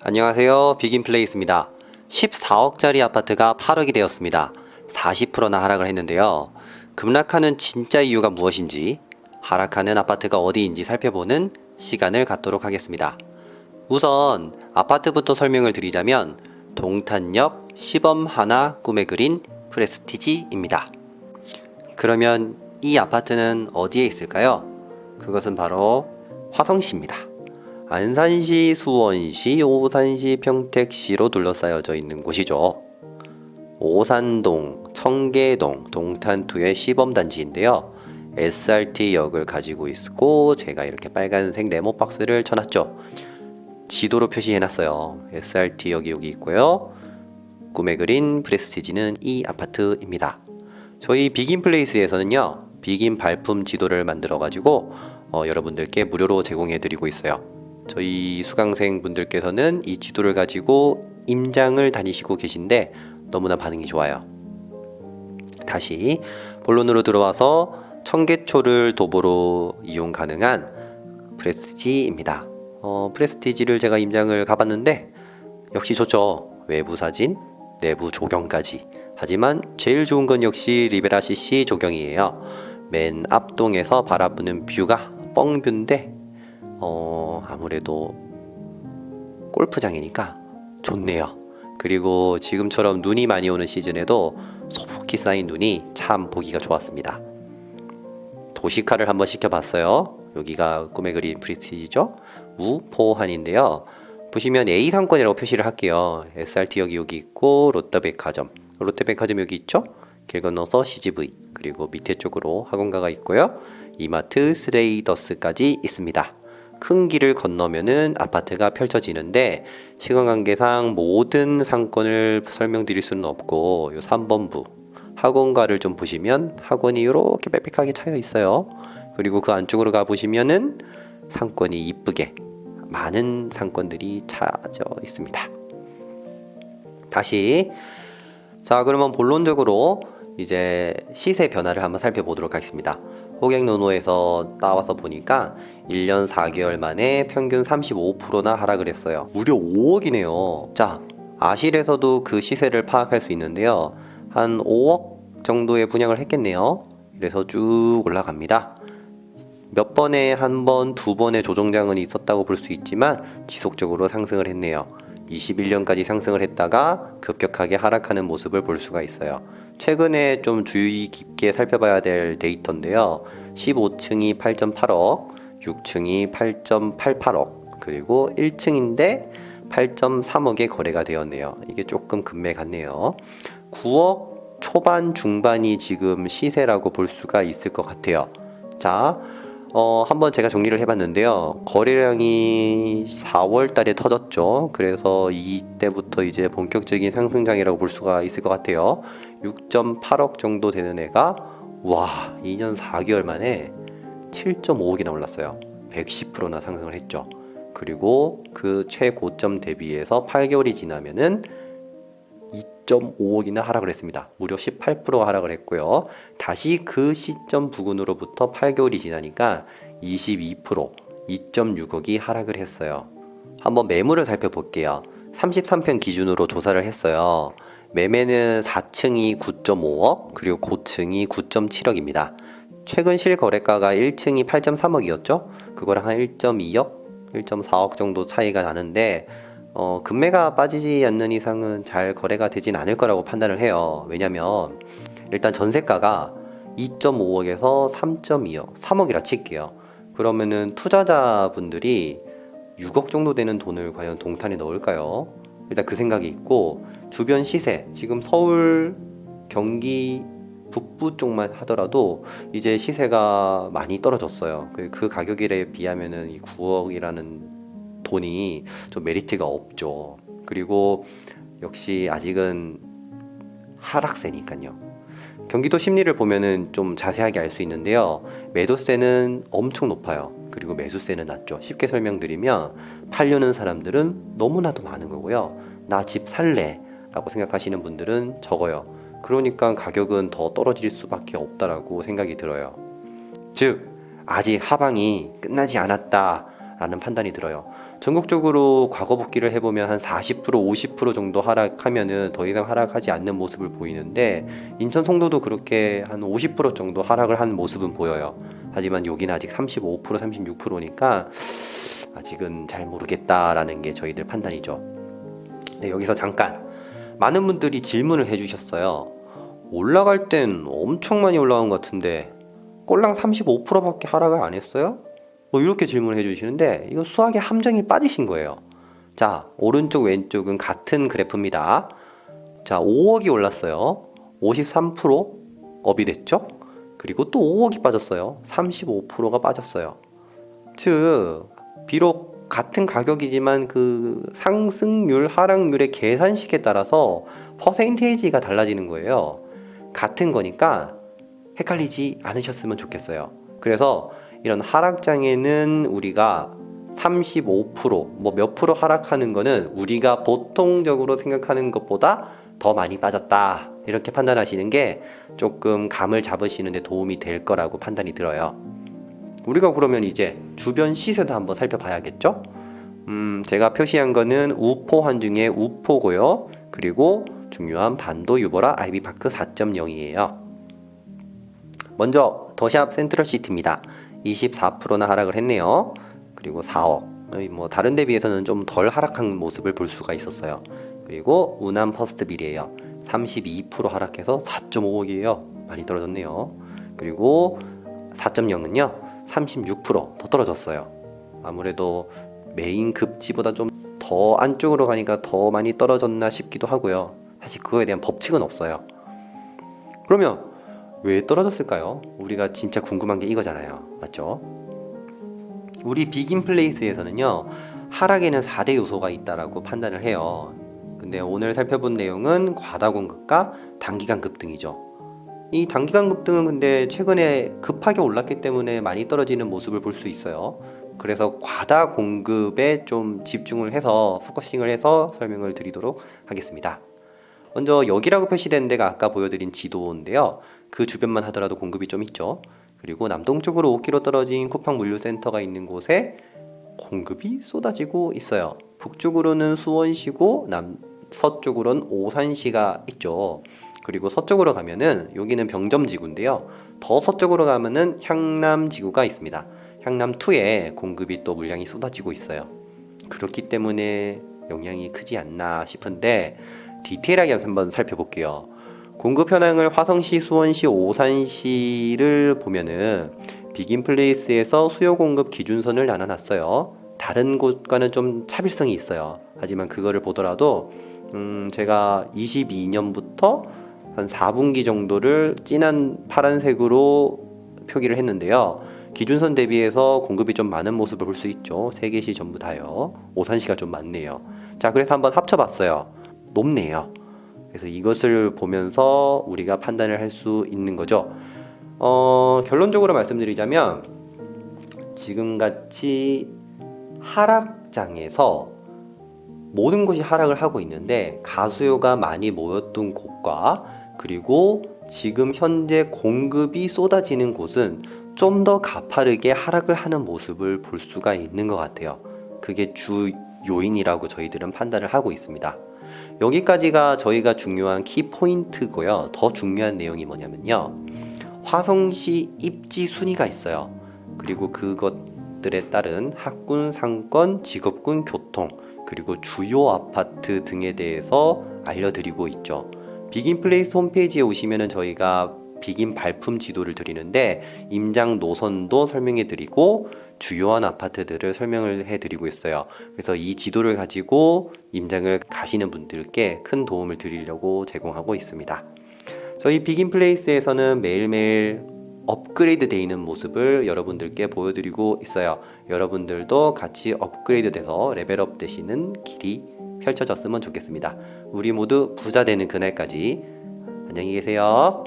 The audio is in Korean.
안녕하세요. 비긴플레이스입니다. 14억짜리 아파트가 8억이 되었습니다. 40%나 하락을 했는데요. 급락하는 진짜 이유가 무엇인지, 하락하는 아파트가 어디인지 살펴보는 시간을 갖도록 하겠습니다. 우선 아파트부터 설명을 드리자면 동탄역 시범 하나 꿈에 그린 프레스티지입니다. 그러면 이 아파트는 어디에 있을까요? 그것은 바로 화성시입니다. 안산시, 수원시, 오산시, 평택시로 둘러싸여져 있는 곳이죠. 오산동, 청계동, 동탄투의 시범단지인데요. SRT역을 가지고 있고 제가 이렇게 빨간색 네모 박스를 쳐놨죠. 지도로 표시해놨어요. SRT역이 여기 있고요. 꿈에 그린 프레스티지는 이 아파트입니다. 저희 비긴플레이스에서는요, 비긴 발품 지도를 만들어가지고 여러분들께 무료로 제공해드리고 있어요. 저희 수강생 분들께서는 이 지도를 가지고 임장을 다니시고 계신데 너무나 반응이 좋아요. 다시 본론으로 들어와서 청계초를 도보로 이용 가능한 프레스티지입니다. 프레스티지를 제가 임장을 가봤는데 역시 좋죠. 외부 사진, 내부 조경까지. 하지만 제일 좋은 건 역시 리베라 CC 조경이에요. 맨 앞동에서 바라보는 뷰가 뻥뷰인데 아무래도 골프장이니까 좋네요. 그리고 지금처럼 눈이 많이 오는 시즌에도 소복히 쌓인 눈이 참 보기가 좋았습니다. 도시카를 한번 시켜봤어요. 여기가 꿈에 그린 프레스티지죠. 우포한인데요. 보시면 A 상권이라고 표시를 할게요. SRT역이 여기 있고 롯데백화점 여기 있죠. 길 건너서 CGV, 그리고 밑에 쪽으로 학원가가 있고요. 이마트, 스레이더스까지 있습니다. 큰 길을 건너면은 아파트가 펼쳐지는데 시간 관계상 모든 상권을 설명드릴 수는 없고 요 3번부 학원가를 좀 보시면 학원이 이렇게 빽빽하게 차여 있어요. 그리고 그 안쪽으로 가 보시면은 상권이 이쁘게 많은 상권들이 차져 있습니다. 다시 자, 그러면 본론적으로 이제 시세 변화를 한번 살펴보도록 하겠습니다. 호갱노노에서 나와서 보니까 1년 4개월 만에 평균 35%나 하락을 했어요. 무려 5억이네요. 자, 아실에서도 그 시세를 파악할 수 있는데요. 한 5억 정도의 분양을 했겠네요. 그래서 쭉 올라갑니다. 몇 번에 한 번, 두 번의 조정장은 있었다고 볼 수 있지만 지속적으로 상승을 했네요. 21년까지 상승을 했다가 급격하게 하락하는 모습을 볼 수가 있어요. 최근에 좀 주의 깊게 살펴봐야 될 데이터인데요. 15층이 8.8억, 6층이 8.88억, 그리고 1층인데 8.3억에 거래가 되었네요. 이게 조금 급매 같네요. 9억 초반 중반이 지금 시세라고 볼 수가 있을 것 같아요. 자, 한번 제가 정리를 해봤는데요. 거래량이 4월 달에 터졌죠. 그래서 이때부터 이제 본격적인 상승장이라고 볼 수가 있을 것 같아요. 6.8억 정도 되는 애가 2년 4개월 만에 7.5억이나 올랐어요. 110%나 상승을 했죠. 그리고 그 최고점 대비해서 8개월이 지나면은 2.5억이나 하락을 했습니다. 무려 18%가 하락을 했고요. 다시 그 시점 부근으로부터 8개월이 지나니까 22%, 2.6억이 하락을 했어요. 한번 매물을 살펴볼게요. 33평 기준으로 조사를 했어요. 매매는 4층이 9.5억, 그리고 고층이 9.7억입니다. 최근 실거래가가 1층이 8.3억이었죠? 그거랑 한 1.2억, 1.4억 정도 차이가 나는데 금매가 빠지지 않는 이상은 잘 거래가 되진 않을 거라고 판단을 해요. 왜냐면 일단 전세가가 2.5억에서 3.2억, 3억이라 칠게요. 그러면은 투자자분들이 6억 정도 되는 돈을 과연 동탄에 넣을까요? 일단 그 생각이 있고, 주변 시세, 지금 서울, 경기 북부 쪽만 하더라도 이제 시세가 많이 떨어졌어요. 그 가격에 비하면은 이 9억이라는 돈이 좀 메리트가 없죠. 그리고 역시 아직은 하락세니까요. 경기도 심리를 보면은 좀 자세하게 알 수 있는데요. 매도세는 엄청 높아요. 그리고 매수세는 낮죠. 쉽게 설명드리면 팔려는 사람들은 너무나도 많은 거고요. 나 집 살래 라고 생각하시는 분들은 적어요. 그러니까 가격은 더 떨어질 수밖에 없다라고 생각이 들어요. 즉 아직 하방이 끝나지 않았다 라는 판단이 들어요. 전국적으로 과거 복귀를 해보면 한 40%, 50% 정도 하락하면은 더 이상 하락하지 않는 모습을 보이는데, 인천 송도도 그렇게 한 50% 정도 하락을 한 모습은 보여요. 하지만 여기는 아직 35%, 36%니까 아직은 잘 모르겠다라는 게 저희들 판단이죠. 네, 여기서 잠깐 많은 분들이 질문을 해주셨어요. 올라갈 땐 엄청 많이 올라간 것 같은데 꼴랑 35%밖에 하락을 안 했어요? 뭐 이렇게 질문을 해주시는데, 이거 수학의 함정이 빠지신 거예요. 자, 오른쪽 왼쪽은 같은 그래프입니다. 자, 5억이 올랐어요. 53% 업이 됐죠? 그리고 또 5억이 빠졌어요. 35%가 빠졌어요. 즉 비록 같은 가격이지만 그 상승률 하락률의 계산식에 따라서 퍼센테이지가 달라지는 거예요. 같은 거니까 헷갈리지 않으셨으면 좋겠어요. 그래서 이런 하락장에는 우리가 35%, 뭐 몇 프로 하락하는 거는 우리가 보통적으로 생각하는 것보다 더 많이 빠졌다, 이렇게 판단하시는 게 조금 감을 잡으시는 데 도움이 될 거라고 판단이 들어요. 우리가 그러면 이제 주변 시세도 한번 살펴봐야겠죠? 제가 표시한 거는 우포 환중의 우포고요. 그리고 중요한 반도 유보라 아이비파크 4.0이에요. 먼저 더샵 센트럴시티입니다. 24%나 하락을 했네요. 그리고 4억. 뭐 다른 데 비해서는 좀 덜 하락한 모습을 볼 수가 있었어요. 그리고 우남 퍼스트빌이에요. 32% 하락해서 4.5억이에요. 많이 떨어졌네요. 그리고 4.0은요 36% 더 떨어졌어요. 아무래도 메인 급지보다 좀 더 안쪽으로 가니까 더 많이 떨어졌나 싶기도 하고요. 사실 그거에 대한 법칙은 없어요. 그러면 왜 떨어졌을까요? 우리가 진짜 궁금한 게 이거잖아요. 맞죠? 우리 빅인플레이스에서는요 하락에는 4대 요소가 있다라고 판단을 해요. 근데 오늘 살펴본 내용은 과다 공급과 단기간 급등이죠. 이 단기간 급등은 근데 최근에 급하게 올랐기 때문에 많이 떨어지는 모습을 볼 수 있어요. 그래서 과다 공급에 좀 집중을 해서 포커싱을 해서 설명을 드리도록 하겠습니다. 먼저 여기라고 표시된 데가 아까 보여드린 지도인데요. 그 주변만 하더라도 공급이 좀 있죠. 그리고 남동쪽으로 5km 떨어진 쿠팡 물류센터가 있는 곳에 공급이 쏟아지고 있어요. 북쪽으로는 수원시고 서쪽으로는 오산시가 있죠. 그리고 서쪽으로 가면은 여기는 병점지구인데요. 더 서쪽으로 가면은 향남지구가 있습니다. 향남2에 공급이 또 물량이 쏟아지고 있어요. 그렇기 때문에 영향이 크지 않나 싶은데 디테일하게 한번 살펴볼게요. 공급 현황을 화성시, 수원시, 오산시를 보면은 빅인플레이스에서 수요 공급 기준선을 나눠놨어요. 다른 곳과는 좀 차별성이 있어요. 하지만 그거를 보더라도 제가 22년부터 한 4분기 정도를 진한 파란색으로 표기를 했는데요. 기준선 대비해서 공급이 좀 많은 모습을 볼 수 있죠. 3개시 전부 다요. 오산시가 좀 많네요. 자, 그래서 한번 합쳐봤어요. 높네요. 그래서 이것을 보면서 우리가 판단을 할 수 있는 거죠. 결론적으로 말씀드리자면 지금같이 하락장에서 모든 것이 하락을 하고 있는데 가수요가 많이 모였던 곳과 그리고 지금 현재 공급이 쏟아지는 곳은 좀 더 가파르게 하락을 하는 모습을 볼 수가 있는 것 같아요. 그게 주 요인이라고 저희들은 판단을 하고 있습니다. 여기까지가 저희가 중요한 키포인트고요. 더 중요한 내용이 뭐냐면요. 화성시 입지 순위가 있어요. 그리고 그것들에 따른 학군, 상권, 직업군, 교통, 그리고 주요 아파트 등에 대해서 알려드리고 있죠. 빅인플레이스 홈페이지에 오시면은 저희가 빅인 발품 지도를 드리는데 임장 노선도 설명해 드리고 주요한 아파트들을 설명을 해 드리고 있어요. 그래서 이 지도를 가지고 임장을 가시는 분들께 큰 도움을 드리려고 제공하고 있습니다. 저희 빅인플레이스에서는 매일매일 업그레이드 되어 있는 모습을 여러분들께 보여드리고 있어요. 여러분들도 같이 업그레이드 돼서 레벨업 되시는 길이 펼쳐졌으면 좋겠습니다. 우리 모두 부자 되는 그날까지 안녕히 계세요.